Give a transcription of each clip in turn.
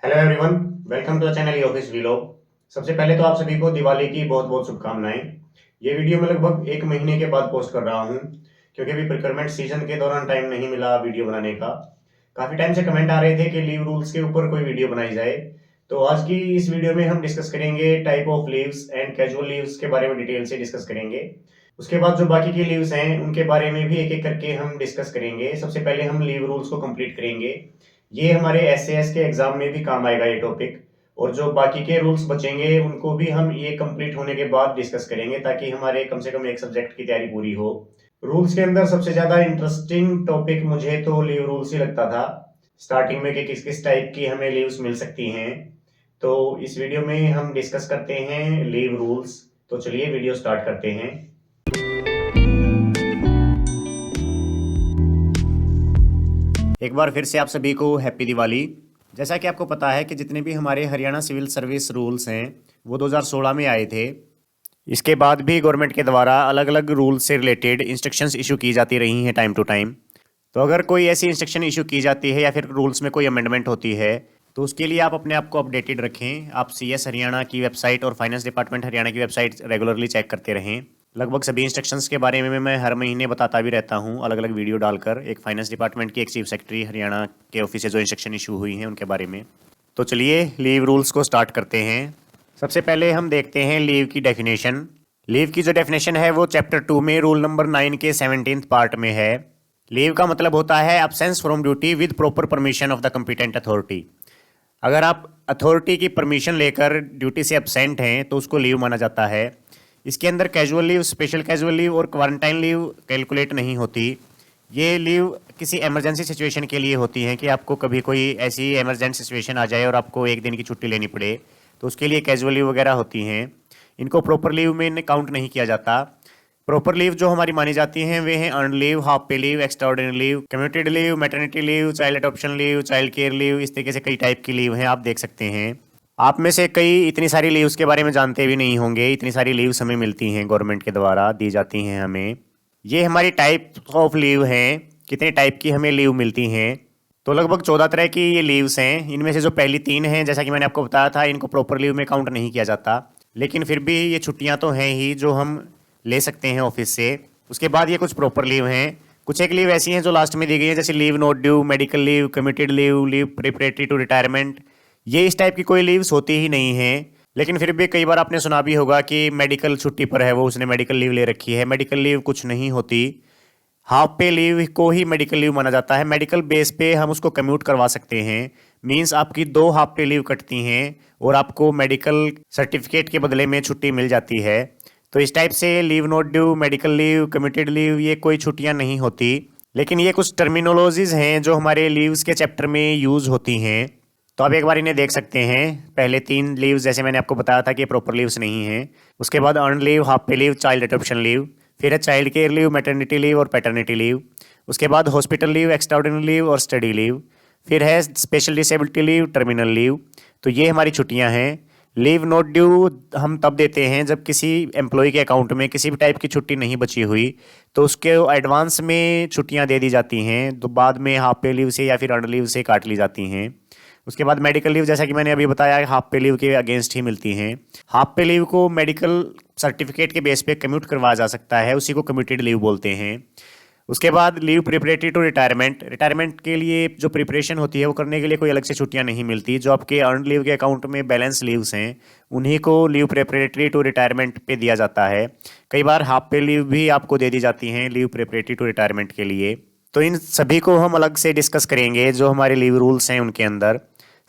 Hello everyone, welcome to channel office vlog. सबसे पहले तो आप सभी को दिवाली की बहुत बहुत शुभकामनाएं। ये वीडियो मैं लगभग एक महीने के बाद पोस्ट कर रहा हूँ क्योंकि अभी प्रिक्योरमेंट सीजन के दौरान टाइम नहीं मिला वीडियो बनाने का। काफ़ी टाइम से कमेंट आ रहे थे कि लीव रूल्स के ऊपर कोई वीडियो बनाई जाए। तो आज की इस वीडियो में हम डिस्कस करेंगे type of leaves and casual leaves के बारे में डिटेल से डिस्कस करेंगे। उसके बाद जो बाकी की लीव्स हैं उनके बारे में भी एक एक करके हम डिस्कस करेंगे। सबसे पहले हम लीव रूल्स को कंप्लीट करेंगे। ये हमारे एसएएस के एग्जाम में भी काम आएगा ये टॉपिक। और जो बाकी के रूल्स बचेंगे उनको भी हम ये कंप्लीट होने के बाद डिस्कस करेंगे ताकि हमारे कम से कम एक सब्जेक्ट की तैयारी पूरी हो। रूल्स के अंदर सबसे ज्यादा इंटरेस्टिंग टॉपिक मुझे तो लीव रूल्स ही लगता था स्टार्टिंग में कि किस किस टाइप की हमें लीव्स मिल सकती हैं। तो इस वीडियो में हम डिस्कस करते हैं लीव रूल्स। तो चलिए वीडियो स्टार्ट करते हैं। एक बार फिर से आप सभी को हैप्पी दिवाली। जैसा कि आपको पता है कि जितने भी हमारे हरियाणा सिविल सर्विस रूल्स हैं वो 2016 में आए थे। इसके बाद भी गवर्नमेंट के द्वारा अलग अलग रूल्स से रिलेटेड इंस्ट्रक्शंस इशू की जाती रही हैं टाइम टू टाइम। तो अगर कोई ऐसी इंस्ट्रक्शन इशू की जाती है या फिर रूल्स में कोई अमेंडमेंट होती है तो उसके लिए आप अपने आप को अपडेटेड रखें। आप सीएस हरियाणा की वेबसाइट और फाइनेंस डिपार्टमेंट हरियाणा की वेबसाइट रेगुलरली चेक करते रहें। लगभग सभी इंस्ट्रक्शंस के बारे में मैं हर महीने बताता भी रहता हूँ अलग अलग वीडियो डालकर। एक फाइनेंस डिपार्टमेंट की एक चीफ सेक्रेटरी हरियाणा के ऑफिस से जो इंस्ट्रक्शन इशू हुई हैं उनके बारे में। तो चलिए लीव रूल्स को स्टार्ट करते हैं। सबसे पहले हम देखते हैं लीव की डेफिनेशन। लीव की जो डेफिनेशन है वो चैप्टर 2 में रूल नंबर 9 के 17th पार्ट में है। लीव का मतलब होता है absence from duty with proper permission of the competent authority. अगर आप अथॉरिटी की परमिशन लेकर ड्यूटी से एब्सेंट हैं तो उसको लीव माना जाता है। इसके अंदर casual leave, special casual leave और क्वारंटाइन लीव कैलकुलेट नहीं होती। ये लीव किसी इमरजेंसी सिचुएशन के लिए होती हैं कि आपको कभी कोई ऐसी इमरजेंट सिचुएशन आ जाए और आपको एक दिन की छुट्टी लेनी पड़े तो उसके लिए कैजुअल लीव वगैरह होती हैं। इनको प्रॉपर लीव में काउंट नहीं किया जाता। प्रॉपर लीव जो हमारी मानी जाती हैं वे हैं अर्न लीव, हाफ पे leave, extraordinary leave, commuted leave, maternity leave, child adoption leave, child care leave. इस तरीके से कई टाइप की लीव हैं, आप देख सकते हैं। आप में से कई इतनी सारी लीव्स के बारे में जानते भी नहीं होंगे। इतनी सारी लीव्स हमें मिलती हैं, गवर्नमेंट के द्वारा दी जाती हैं हमें। ये हमारी टाइप ऑफ लीव हैं, कितने टाइप की हमें लीव मिलती हैं। तो लगभग 14 तरह की ये लीव्स हैं। इनमें से जो पहली 3 हैं जैसा कि मैंने आपको बताया था इनको प्रॉपर लीव में काउंट नहीं किया जाता, लेकिन फिर भी ये छुट्टियां तो हैं ही जो हम ले सकते हैं ऑफिस से। उसके बाद ये कुछ प्रॉपर लीव हैं। कुछ एक लीव ऐसी हैं जो लास्ट में दी गई हैं जैसे leave not due, medical leave, committed leave, leave preparatory to retirement. ये इस टाइप की कोई लीव्स होती ही नहीं हैं, लेकिन फिर भी कई बार आपने सुना भी होगा कि मेडिकल छुट्टी पर है वो, उसने मेडिकल लीव ले रखी है। मेडिकल लीव कुछ नहीं होती। हाफ पे लीव को ही मेडिकल लीव माना जाता है। मेडिकल बेस पे हम उसको कम्यूट करवा सकते हैं। मींस आपकी 2 हाफ पे लीव कटती हैं और आपको मेडिकल सर्टिफिकेट के बदले में छुट्टी मिल जाती है। तो इस टाइप से leave not due, medical leave, committed leave ये कोई छुट्टियां नहीं होती। लेकिन ये कुछ टर्मिनोलॉजीज हैं जो हमारे लीव्स के चैप्टर में यूज़ होती हैं। तो आप एक बार इन्हें देख सकते हैं। पहले 3 लीव्स जैसे मैंने आपको बताया था कि प्रॉपर लीव्स नहीं हैं। उसके बाद अर्न लीव, हाफ पे लीव, चाइल्ड अडॉप्शन लीव, फिर है child care leave, maternity leave और पैटर्निटी लीव। उसके बाद हॉस्पिटल लीव, एक्स्ट्राऑर्डिनरी लीव और स्टडी लीव। फिर है special disability leave, terminal leave. तो ये हमारी छुट्टियां हैं। लीव नॉट ड्यू हम तब देते हैं जब किसी एम्प्लॉय के अकाउंट में किसी भी टाइप की छुट्टी नहीं बची हुई तो उसके एडवांस में छुट्टियां दे दी जाती हैं, तो बाद में हाफ पे लीव से या फिर अर्न लीव से काट ली जाती हैं। उसके बाद मेडिकल लीव जैसा कि मैंने अभी बताया हाफ पे लीव के अगेंस्ट ही मिलती हैं। हाफ पे लीव को मेडिकल सर्टिफिकेट के बेस पे कम्यूट करवाया जा सकता है, उसी को कम्यूटेड लीव बोलते हैं। उसके बाद leave preparatory to retirement. Retirement के लिए जो प्रिपरेशन होती है वो करने के लिए कोई अलग से छुट्टियां नहीं मिलती। जो आपके अर्न लीव के अकाउंट में बैलेंस लीव्स हैं उन्हीं को लीव प्रिपरेटरी टू रिटायरमेंट पे दिया जाता है। कई बार हाफ पे लीव भी आपको दे दी जाती हैं लीव प्रिपरेटरी टू रिटायरमेंट के लिए। तो इन सभी को हम अलग से डिस्कस करेंगे जो हमारे लीव रूल्स हैं उनके अंदर।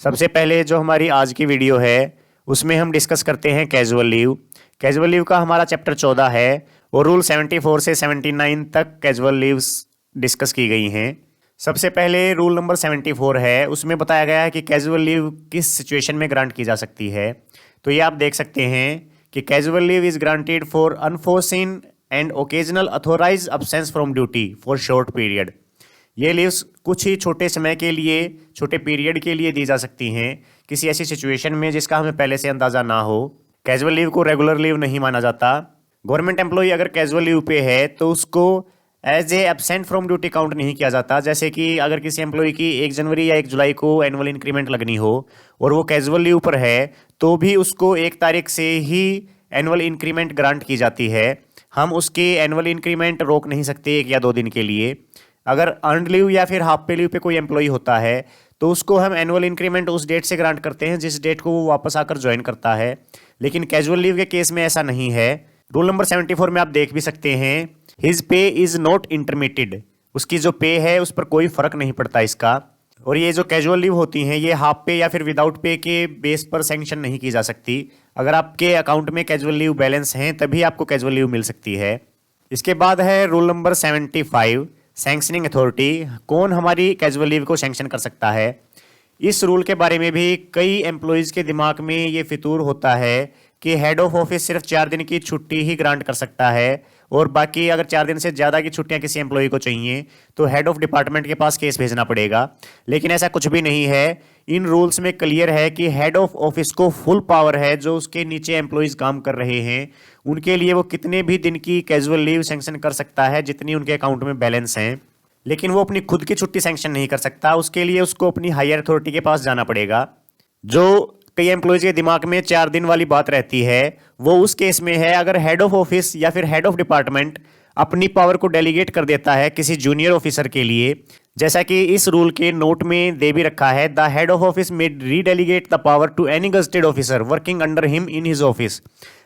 सबसे पहले जो हमारी आज की वीडियो है उसमें हम डिस्कस करते हैं कैजुअल लीव। कैजुअल लीव का हमारा चैप्टर 14 है और रूल 74 से 79 तक कैजुअल लीव्स डिस्कस की गई हैं। सबसे पहले रूल नंबर 74 है, उसमें बताया गया है कि कैजुअल लीव किस सिचुएशन में ग्रांट की जा सकती है। तो ये आप देख सकते हैं कि casual leave is granted for unforeseen and occasional authorised absence from duty for short period. ये लीव्स कुछ ही छोटे समय के लिए, छोटे पीरियड के लिए दी जा सकती हैं किसी ऐसी सिचुएशन में जिसका हमें पहले से अंदाजा ना हो। कैजुअल लीव को रेगुलर लीव नहीं माना जाता। गवर्नमेंट एम्प्लॉय अगर कैजुअल लीव पे है तो उसको as a absent from duty count नहीं किया जाता। जैसे कि अगर किसी एम्प्लॉय की 1 जनवरी या 1 जुलाई को एनुअल इंक्रीमेंट लगनी हो और वो कैजुअल लीव पर है, तो भी उसको 1 तारीख से ही एनुअल इंक्रीमेंट ग्रांट की जाती है। हम उसकी एनुअल इंक्रीमेंट रोक नहीं सकते 1 या 2 दिन के लिए। अगर अर्नड लीव या फिर हाफ पे लीव पे कोई एम्प्लॉय होता है तो उसको हम एनुअल इंक्रीमेंट उस डेट से ग्रांट करते हैं जिस डेट को वो वापस आकर ज्वाइन करता है। लेकिन कैजुअल लीव के केस में ऐसा नहीं है। रूल नंबर 74 में आप देख भी सकते हैं, हिज पे इज नॉट इंटरमिटेड। उसकी जो पे है उस पर कोई फर्क नहीं पड़ता इसका। और ये जो कैजुअल लीव होती हैं ये हाफ पे या फिर विदाउट पे के बेस पर सैंक्शन नहीं की जा सकती। अगर आपके अकाउंट में कैजुअल लीव बैलेंस हैं तभी आपको कैजुअल लीव मिल सकती है। इसके बाद है रूल नंबर 75, सैंक्शनिंग अथॉरिटी। कौन हमारी कैजुअल लीव को सैंक्शन कर सकता है? इस रूल के बारे में भी कई एम्प्लॉयज़ के दिमाग में ये फितूर होता है कि हेड ऑफ ऑफिस सिर्फ 4 दिन की छुट्टी ही ग्रांट कर सकता है और बाकी अगर 4 दिन से ज़्यादा की छुट्टियां किसी एम्प्लॉय को चाहिए तो हेड ऑफ डिपार्टमेंट के पास केस भेजना पड़ेगा। लेकिन ऐसा कुछ भी नहीं है। इन रूल्स में क्लियर है कि हेड ऑफ ऑफिस को फुल पावर है, जो उसके नीचे एम्प्लॉयज़ काम कर रहे हैं उनके लिए वो कितने भी दिन की कैजुअल लीव सैंक्शन कर सकता है जितनी उनके अकाउंट में बैलेंस हैं। लेकिन वो अपनी खुद की छुट्टी सैंक्शन नहीं कर सकता। उसके लिए उसको अपनी हायर अथॉरिटी के पास जाना पड़ेगा। जो कई एम्प्लॉयज़ के दिमाग में 4 दिन वाली बात रहती है वो उस केस में है अगर हेड ऑफ ऑफिस या फिर हेड ऑफ डिपार्टमेंट अपनी पावर को डेलीगेट कर देता है किसी जूनियर ऑफिसर के लिए। जैसा कि इस रूल के नोट में दे भी रखा है, the head of office may redelegate the power to any gazetted officer working under him in his office.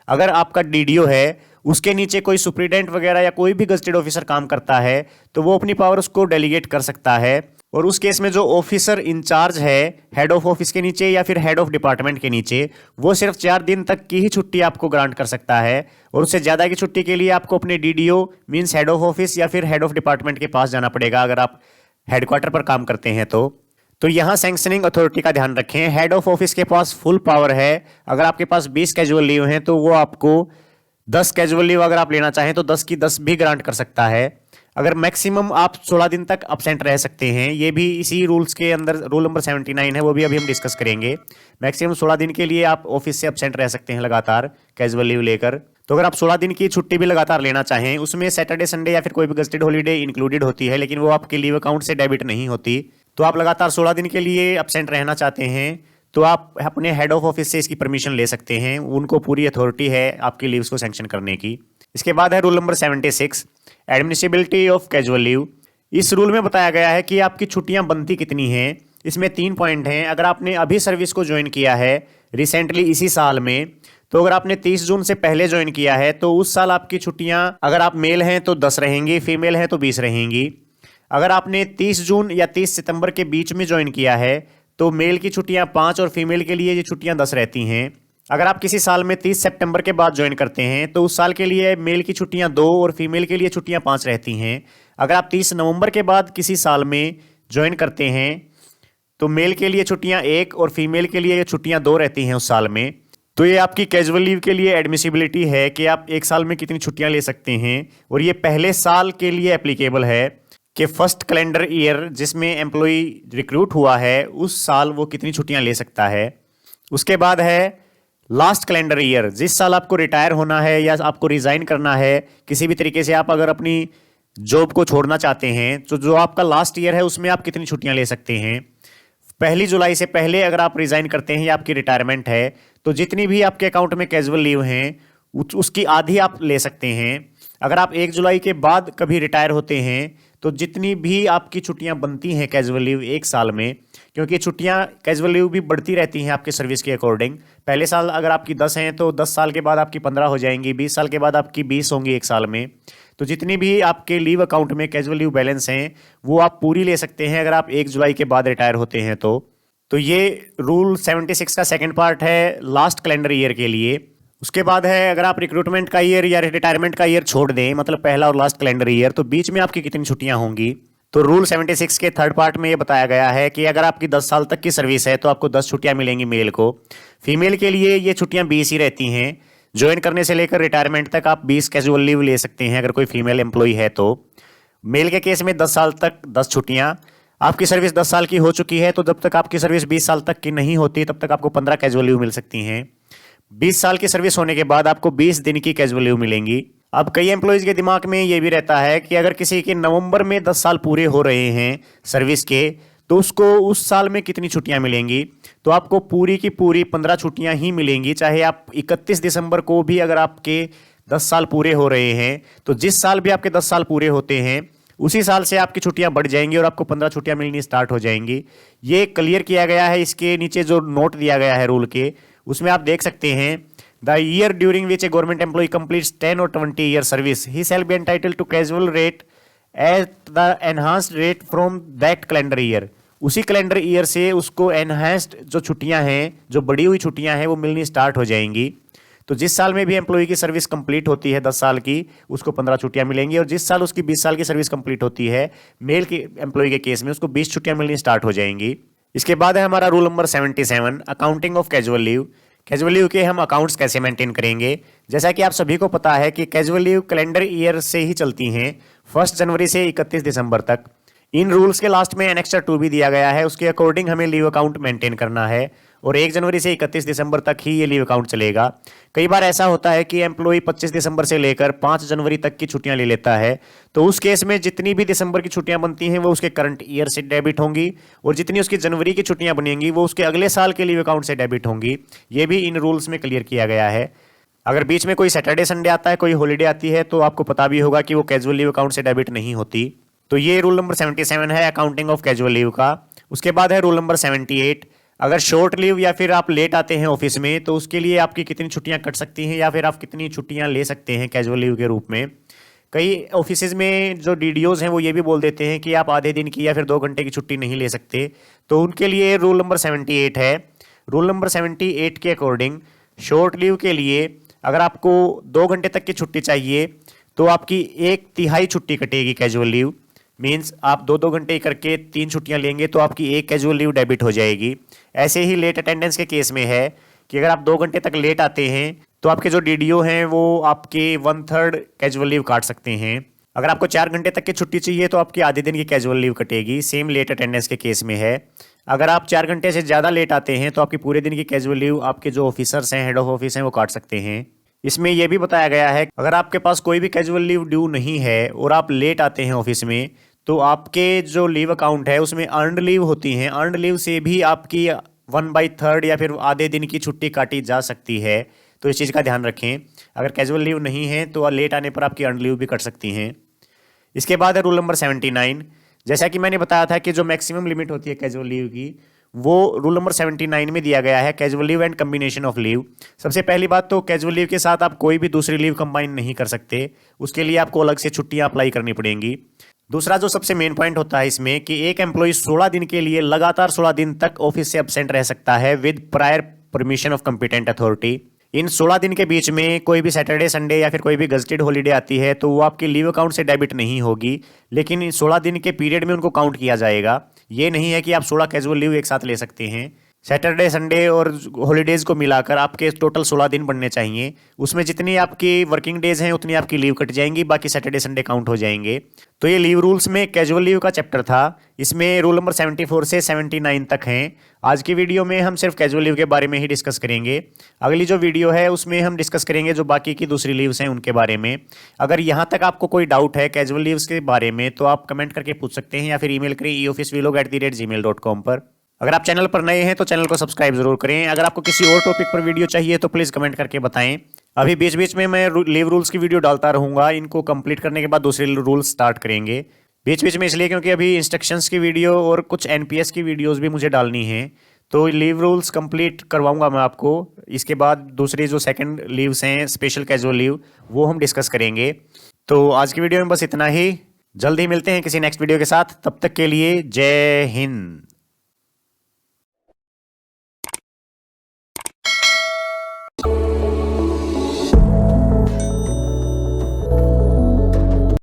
अगर आपका डीडीओ है, उसके नीचे कोई सुप्रीडेंट वगैरह या कोई भी गजेटेड ऑफिसर काम करता है तो वो अपनी पावर उसको डेलीगेट कर सकता है। और उस केस में जो ऑफिसर इंचार्ज है हेड ऑफ ऑफिस के नीचे या फिर हेड ऑफ डिपार्टमेंट के नीचे, वो सिर्फ 4 दिन तक की ही छुट्टी आपको ग्रांट कर सकता है और उससे ज़्यादा की छुट्टी के लिए आपको अपने DDO means head of office या फिर हेड ऑफ डिपार्टमेंट के पास जाना पड़ेगा अगर आप हेडक्वार्टर पर काम करते हैं तो यहाँ सैंक्शनिंग अथॉरिटी का ध्यान रखें। हेड ऑफ ऑफिस के पास फुल पावर है। अगर आपके पास 20 कैजुअल लीव हैं तो वो आपको 10 कैजुअल लीव अगर आप लेना चाहें तो 10 की 10 भी ग्रांट कर सकता है। अगर मैक्सिमम आप 16 दिन तक अब्सेंट रह सकते हैं, ये भी इसी रूल्स के अंदर रूल नंबर 79 है, वो भी अभी हम डिस्कस करेंगे। मैक्सिमम 16 दिन के लिए आप ऑफिस से अब्सेंट रह सकते हैं लगातार कैजुअल लीव लेकर। तो अगर आप 16 दिन की छुट्टी भी लगातार लेना चाहें, उसमें सैटरडे संडे या फिर कोई भी गजेटेड हॉलीडे इंक्लूडेड होती है लेकिन वो आपके लीव अकाउंट से डेबिट नहीं होती, तो आप लगातार 16 दिन के लिए अब्सेंट रहना चाहते हैं तो आप अपने हेड ऑफ ऑफिस से इसकी परमिशन ले सकते हैं। उनको पूरी अथॉरिटी है आपकी लीव्स को सैंक्शन करने की। इसके बाद है rule number 76, admissibility of casual leave. इस रूल में बताया गया है कि आपकी छुट्टियां बनती कितनी हैं। इसमें 3 पॉइंट हैं। अगर आपने अभी सर्विस को ज्वाइन किया है रिसेंटली इसी साल में, तो अगर आपने 30 जून से पहले ज्वाइन किया है तो उस साल आपकी छुट्टियां, अगर आप मेल हैं तो 10 रहेंगी, फीमेल हैं तो 20 रहेंगी। अगर आपने 30 जून या 30 सितंबर के बीच में ज्वाइन किया है तो मेल की छुट्टियां 5 और फीमेल के लिए ये छुट्टियां 10 रहती हैं। अगर आप किसी साल में 30 सितंबर के बाद ज्वाइन करते हैं तो उस साल के लिए मेल की छुट्टियां 2 और फीमेल के लिए छुट्टियां 5 रहती हैं। अगर आप 30 नवंबर के बाद किसी साल में ज्वाइन करते हैं तो मेल के लिए छुट्टियां 1 और फीमेल के लिए छुट्टियां 2 रहती हैं उस साल में। तो ये आपकी कैजुअल लीव के लिए एडमिसिबिलिटी है कि आप एक साल में कितनी छुट्टियां ले सकते हैं। और ये पहले साल के लिए एप्लीकेबल है कि फर्स्ट कैलेंडर ईयर जिसमें एम्प्लॉय रिक्रूट हुआ है उस साल वो कितनी छुट्टियां ले सकता है। उसके बाद है लास्ट कैलेंडर ईयर, जिस साल आपको रिटायर होना है या आपको रिजाइन करना है, किसी भी तरीके से आप अगर अपनी जॉब को छोड़ना चाहते हैं तो जो आपका लास्ट ईयर है उसमें आप कितनी छुट्टियां ले सकते हैं। 1 जुलाई से पहले अगर आप रिजाइन करते हैं या आपकी रिटायरमेंट है तो जितनी भी आपके अकाउंट में कैजुअल लीव हैं उसकी आधी आप ले सकते हैं। अगर आप 1 जुलाई के बाद कभी रिटायर होते हैं तो जितनी भी आपकी छुट्टियां बनती हैं कैजुअल लीव एक साल में, क्योंकि छुट्टियां कैजुअल लीव भी बढ़ती रहती हैं आपके सर्विस के अकॉर्डिंग। पहले साल अगर आपकी 10 हैं तो 10 साल के बाद आपकी 15 हो जाएंगी, 20 साल के बाद आपकी 20 होंगी एक साल में। तो जितनी भी आपके लीव अकाउंट में कैजुअल लीव बैलेंस हैं वो आप पूरी ले सकते हैं अगर आप 1 जुलाई के बाद रिटायर होते हैं तो ये रूल 76 का सेकंड पार्ट है लास्ट कैलेंडर ईयर के लिए। उसके बाद है अगर आप रिक्रूटमेंट का ईयर या रिटायरमेंट का ईयर छोड़ दें, मतलब पहला और लास्ट कैलेंडर ईयर, तो बीच में आपकी कितनी छुट्टियां होंगी। तो रूल 76 के थर्ड पार्ट में ये बताया गया है कि अगर आपकी 10 साल तक की सर्विस है तो आपको 10 छुट्टियां मिलेंगी मेल को। फीमेल के लिए ये छुट्टियां 20 ही रहती हैं। ज्वाइन करने से लेकर रिटायरमेंट तक आप 20 कैजुअल लीव ले सकते हैं अगर कोई फीमेल एम्प्लॉय है तो। मेल के केस में 10 साल तक 10 छुट्टियां। आपकी सर्विस 10 साल की हो चुकी है तो जब तक आपकी सर्विस 20 साल तक की नहीं होती तब तक आपको 15 कैजुअल लीव मिल सकती हैं। 20 साल की सर्विस होने के बाद आपको 20 दिन की कैजुअल लीव मिलेंगी। अब कई एम्प्लॉयज़ के दिमाग में ये भी रहता है कि अगर किसी के नवंबर में 10 साल पूरे हो रहे हैं सर्विस के, तो उसको उस साल में कितनी छुट्टियां मिलेंगी। तो आपको पूरी की पूरी 15 छुट्टियां ही मिलेंगी, चाहे आप 31 दिसंबर को भी अगर आपके 10 साल पूरे हो रहे हैं, तो जिस साल भी आपके 10 साल पूरे होते हैं उसी साल से आपकी छुट्टियां बढ़ जाएंगी और आपको 15 छुट्टियां मिलनी स्टार्ट हो जाएंगी। ये क्लियर किया गया है, इसके नीचे जो नोट दिया गया है रूल के, उसमें आप देख सकते हैं, the year during which a government employee completes 10 और 20 ईयर सर्विस ही shall be entitled to casual rate at the enhanced rate from that calendar year. उसी कैलेंडर ईयर से उसको एनहांस्ड जो छुट्टियां हैं, जो बढ़ी हुई छुट्टियां हैं, वो मिलनी स्टार्ट हो जाएंगी। तो जिस साल में भी एम्प्लॉय की सर्विस कंप्लीट होती है 10 साल की, उसको 15 छुट्टियां मिलेंगी, और जिस साल उसकी 20 साल की सर्विस कंप्लीट होती है मेल की एम्प्लॉय के केस में, उसको 20 छुट्टियां मिलनी स्टार्ट हो जाएंगी। इसके बाद है हमारा rule number 77, accounting of casual leave. Casual leave के हम अकाउंट्स कैसे मेंटेन करेंगे। जैसा कि आप सभी को पता है कि कैजुअल लीव कैलेंडर ईयर से ही चलती हैं, 1 जनवरी से 31 दिसंबर तक। इन रूल्स के लास्ट में एनेक्स्टर 2 भी दिया गया है, उसके अकॉर्डिंग हमें लीव अकाउंट मेंटेन करना है, और 1 जनवरी से 31 दिसंबर तक ही ये लीव अकाउंट चलेगा। कई बार ऐसा होता है कि एम्प्लॉय 25 दिसंबर से लेकर 5 जनवरी तक की छुट्टियां ले लेता है, तो उस केस में जितनी भी दिसंबर की छुट्टियां बनती हैं वो उसके करंट ईयर से डेबिट होंगी, और जितनी उसकी जनवरी की छुट्टियां बनेंगी वो उसके अगले साल के लीव अकाउंट से डेबिट होंगी। ये भी इन रूल्स में क्लियर किया गया है। अगर बीच में कोई सैटरडे संडे आता है, कोई हॉलीडे आती है, तो आपको पता भी होगा कि वो कैजुअल लीव अकाउंट से डेबिट नहीं होती। तो ये रूल नंबर 77 है अकाउंटिंग ऑफ कैजुअल लीव का। उसके बाद है रूल नंबर 78, अगर शॉर्ट लीव या फिर आप लेट आते हैं ऑफिस में, तो उसके लिए आपकी कितनी छुट्टियां कट सकती हैं या फिर आप कितनी छुट्टियां ले सकते हैं कैजुअल लीव के रूप में। कई ऑफिसेज में जो डीडीओज हैं वो ये भी बोल देते हैं कि आप आधे दिन की या फिर 2 घंटे की छुट्टी नहीं ले सकते, तो उनके लिए रूल नंबर 78 है। रूल नंबर 78 के अकॉर्डिंग शॉर्ट लीव के लिए अगर आपको 2 घंटे तक की छुट्टी चाहिए, तो आपकी 1/3 छुट्टी कटेगी कैजुअल लीव। मीन्स आप 2-2 घंटे करके 3 छुट्टियां लेंगे तो आपकी 1 कैजुअल लीव डेबिट हो जाएगी। ऐसे ही लेट अटेंडेंस के केस में है कि अगर आप 2 घंटे तक लेट आते हैं तो आपके जो डीडीओ हैं वो आपके 1/3 कैजुअल लीव काट सकते हैं। अगर आपको 4 घंटे तक की छुट्टी चाहिए तो आपकी आधे दिन की कैजुअल लीव कटेगी। सेम लेट अटेंडेंस के केस में है। अगर आप 4 घंटे से ज़्यादा लेट आते हैं तो आपकी पूरे दिन की कैजुअल लीव आपके जो ऑफिसर्स हैं, हेड ऑफ ऑफिस हैं, वो काट सकते हैं। इसमें यह भी बताया गया है अगर आपके पास कोई भी कैजुअल लीव ड्यू नहीं है और आप लेट आते हैं ऑफिस में, तो आपके जो लीव अकाउंट है उसमें अर्नड लीव होती हैं, अर्नड लीव से भी आपकी 1/3 या फिर आधे दिन की छुट्टी काटी जा सकती है। तो इस चीज़ का ध्यान रखें, अगर कैजुअल लीव नहीं है तो लेट आने पर आपकी अर्नड लीव भी कट सकती हैं। इसके बाद है रूल नंबर 79। जैसा कि मैंने बताया था कि जो मैक्सिमम लिमिट होती है कैजुअल लीव की, वो रूल नंबर 79 में दिया गया है, casual leave and combination of leave. सबसे पहली बात तो कैजुअल लीव के साथ आप कोई भी दूसरी लीव कंबाइन नहीं कर सकते, उसके लिए आपको अलग से छुट्टियां अप्लाई करनी पड़ेंगी। दूसरा जो सबसे मेन पॉइंट होता है इसमें कि एक एम्प्लॉय 16 दिन के लिए लगातार 16 दिन तक ऑफिस से एब्सेंट रह सकता है with prior permission of competent authority. इन 16 दिन के बीच में कोई भी सैटरडे संडे या फिर कोई भी गजटेड हॉलीडे आती है तो वो आपके लीव अकाउंट से डेबिट नहीं होगी, लेकिन इन 16 दिन के पीरियड में उनको काउंट किया जाएगा। ये नहीं है कि आप 16 कैजुअल लीव एक साथ ले सकते हैं। सैटरडे संडे और हॉलीडेज को मिलाकर आपके टोटल 16 दिन बनने चाहिए। उसमें जितनी आपकी वर्किंग डेज हैं उतनी आपकी लीव कट जाएंगी, बाकी सैटरडे संडे काउंट हो जाएंगे। तो ये लीव रूल्स में कैजुअल लीव का चैप्टर था। इसमें रूल नंबर 74 से 79 तक हैं। आज की वीडियो में हम सिर्फ कैजुअल लीव के बारे में ही डिस्कस करेंगे। अगली जो वीडियो है उसमें हम डिस्कस करेंगे जो बाकी की दूसरी लीव्स हैं उनके बारे में। अगर यहाँ तक आपको कोई डाउट है कैजुअल लीव्स के बारे में तो आप कमेंट करके पूछ सकते हैं या फिर ईमेल करें eofficevlog@gmail.com पर। अगर आप चैनल पर नए हैं तो चैनल को सब्सक्राइब जरूर करें। अगर आपको किसी और टॉपिक पर वीडियो चाहिए तो प्लीज़ कमेंट करके बताएं। अभी बीच बीच में मैं लीव रूल्स की वीडियो डालता रहूँगा। इनको कंप्लीट करने के बाद दूसरे रूल्स स्टार्ट करेंगे बीच बीच में, इसलिए क्योंकि अभी इंस्ट्रक्शंस की वीडियो और कुछ एनपीएस की वीडियोस भी मुझे डालनी है। तो लीव रूल्स कंप्लीट करवाऊंगा मैं आपको। इसके बाद दूसरी जो सेकंड लीव्स हैं, स्पेशल कैजुअल लीव, वो हम डिस्कस करेंगे। तो आज की वीडियो में बस इतना ही। जल्द ही मिलते हैं किसी नेक्स्ट वीडियो के साथ। तब तक के लिए जय हिंद।